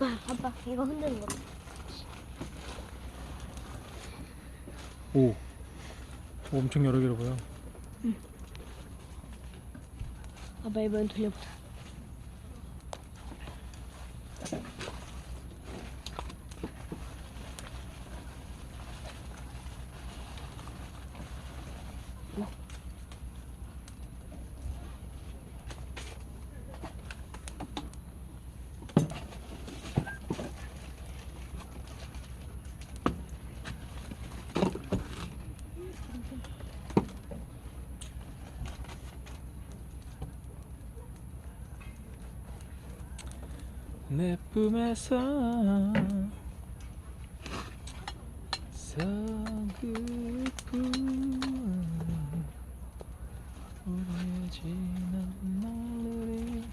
아빠 이거 흔드는 거. 오, 엄청 여러 개로 보여. 아빠 이번엔 돌려보자. 내 품에서 서글픈 우리의 지난 날들이